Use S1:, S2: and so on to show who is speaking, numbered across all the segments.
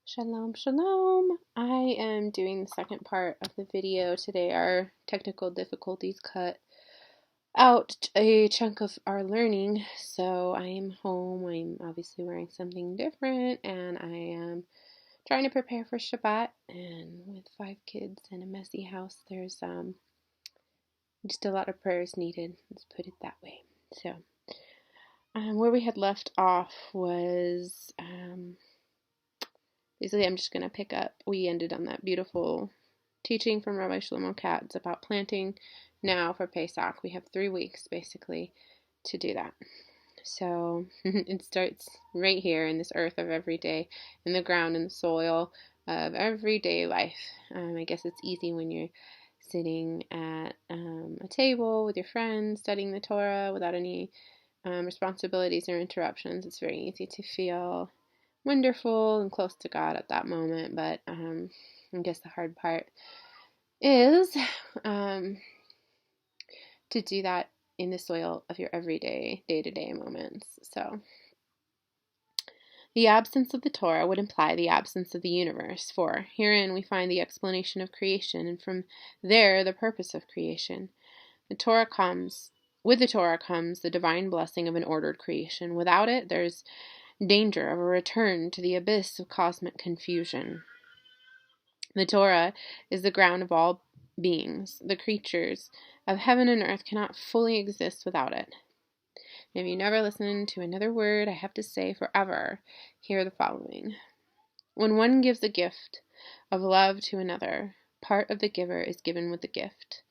S1: Shalom, shalom. I am doing the second part of the video today. Our technical difficulties cut out a chunk of our learning, so I am home. I'm obviously wearing something different, and I am trying to prepare for Shabbat. And with 5 kids and a messy house, there's just a lot of prayers needed. Let's put it that way. So, where we had left off was basically, I'm just going to pick up. We ended on that beautiful teaching from Rabbi Shlomo Katz about planting now for Pesach. We have 3 weeks, basically, to do that. So it starts right here in this earth of every day, in the ground, in the soil of everyday life. I guess it's easy when you're sitting at a table with your friends, studying the Torah without any responsibilities or interruptions. It's very easy to feel wonderful and close to God at that moment, but I guess the hard part is to do that in the soil of your everyday, day-to-day moments. So the absence of the Torah would imply the absence of the universe, for herein we find the explanation of creation, and from there the purpose of creation. With the Torah comes the divine blessing of an ordered creation. Without it, there's danger of a return to the abyss of cosmic confusion. The Torah is the ground of all beings. The creatures of heaven and earth cannot fully exist without it. And if you never listen to another word I have to say forever, hear the following. When one gives a gift of love to another, part of the giver is given with the gift.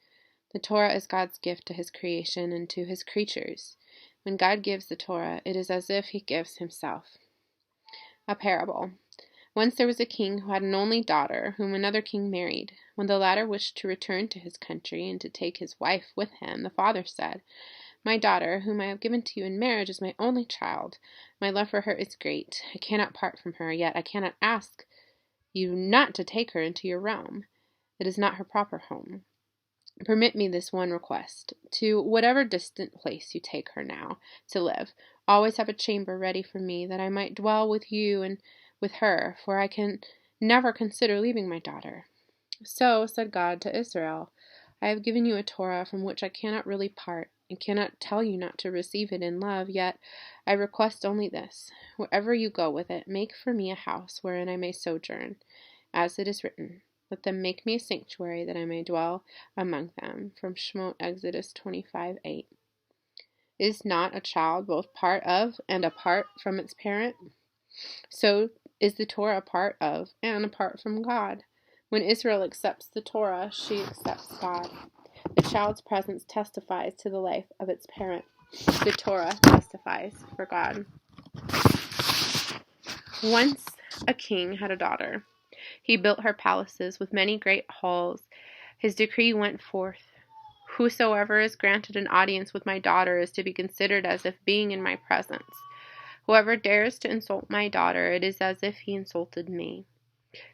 S1: The Torah is God's gift to his creation and to his creatures. When God gives the Torah, it is as if he gives himself. A parable. Once there was a king who had an only daughter, whom another king married. When the latter wished to return to his country and to take his wife with him, the father said, "My daughter, whom I have given to you in marriage, is my only child. My love for her is great. I cannot part from her, yet I cannot ask you not to take her into your realm. It is not her proper home. Permit me this one request. To whatever distant place you take her now to live, always have a chamber ready for me, that I might dwell with you and with her, for I can never consider leaving my daughter." So said God to Israel, "I have given you a Torah from which I cannot really part, and cannot tell you not to receive it in love, yet I request only this. Wherever you go with it, make for me a house wherein I may sojourn, as it is written, 'Let them make me a sanctuary, that I may dwell among them.'" From Shemot, Exodus 25:8. Is not a child both part of and apart from its parent? So is the Torah a part of and apart from God. When Israel accepts the Torah, she accepts God. The child's presence testifies to the life of its parent. The Torah testifies for God. Once a king had a daughter. He built her palaces with many great halls. His decree went forth, "Whosoever is granted an audience with my daughter is to be considered as if being in my presence. Whoever dares to insult my daughter, it is as if he insulted me."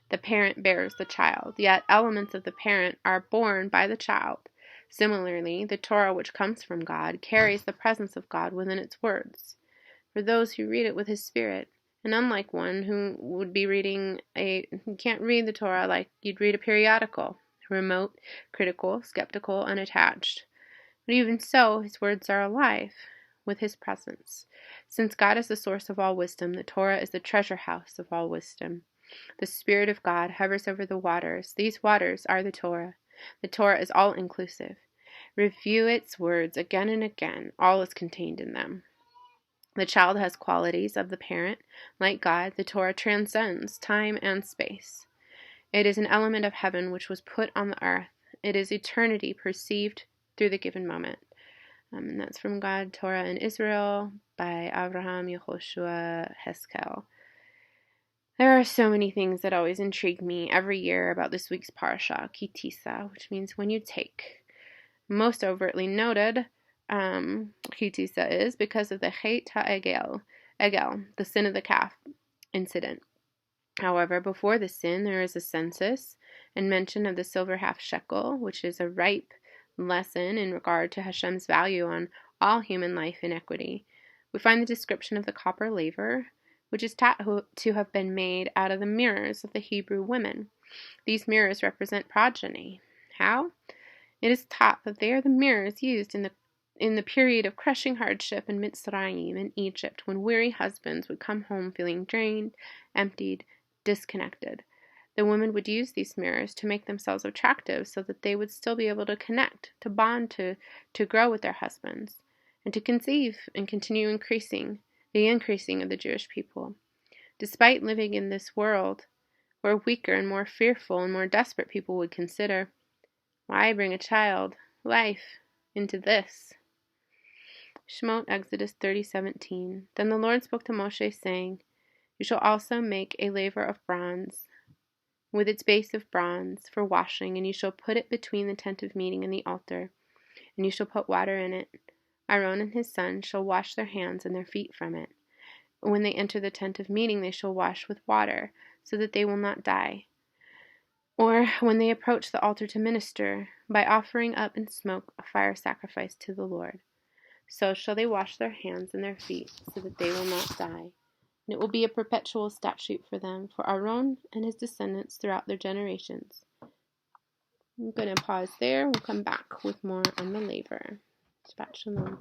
S1: The parent bears the child, yet elements of the parent are borne by the child. Similarly, the Torah, which comes from God, carries the presence of God within its words, for those who read it with his spirit. And unlike one who would be you can't read the Torah like you'd read a periodical, remote, critical, skeptical, unattached. But even so, his words are alive with his presence. Since God is the source of all wisdom, the Torah is the treasure house of all wisdom. The Spirit of God hovers over the waters. These waters are the Torah. The Torah is all-inclusive. Review its words again and again. All is contained in them. The child has qualities of the parent. Like God, the Torah transcends time and space. It is an element of heaven which was put on the earth. It is eternity perceived through the given moment. And that's from God, Torah and Israel by Avraham Yehoshua Heskel. There are so many things that always intrigue me every year about this week's parsha, Ki Tisa, which means when you take. Most overtly noted, Ki Tisa is because of the Chet HaEgel, the sin of the calf incident. However, before the sin, there is a census and mention of the silver half shekel, which is a ripe lesson in regard to Hashem's value on all human life in equity. We find the description of the copper laver, which is taught to have been made out of the mirrors of the Hebrew women. These mirrors represent progeny. How? It is taught that they are the mirrors used in the period of crushing hardship in Mitzrayim in Egypt, when weary husbands would come home feeling drained, emptied, disconnected. The women would use these mirrors to make themselves attractive so that they would still be able to connect, to bond, to grow with their husbands, and to conceive and continue the increasing of the Jewish people. Despite living in this world where weaker and more fearful and more desperate people would consider, why bring a child, life, into this? Shemot, Exodus 30:17. Then the Lord spoke to Moshe, saying, You shall also make a laver of bronze, with its base of bronze, for washing, and you shall put it between the tent of meeting and the altar, and you shall put water in it. Aaron and his sons shall wash their hands and their feet from it. When they enter the tent of meeting, they shall wash with water, so that they will not die. Or when they approach the altar to minister, by offering up in smoke a fire sacrifice to the Lord. So shall they wash their hands and their feet, so that they will not die. And it will be a perpetual statute for them, for Aaron and his descendants throughout their generations. I'm going to pause there. We'll come back with more on the laver. Shabbat Shalom.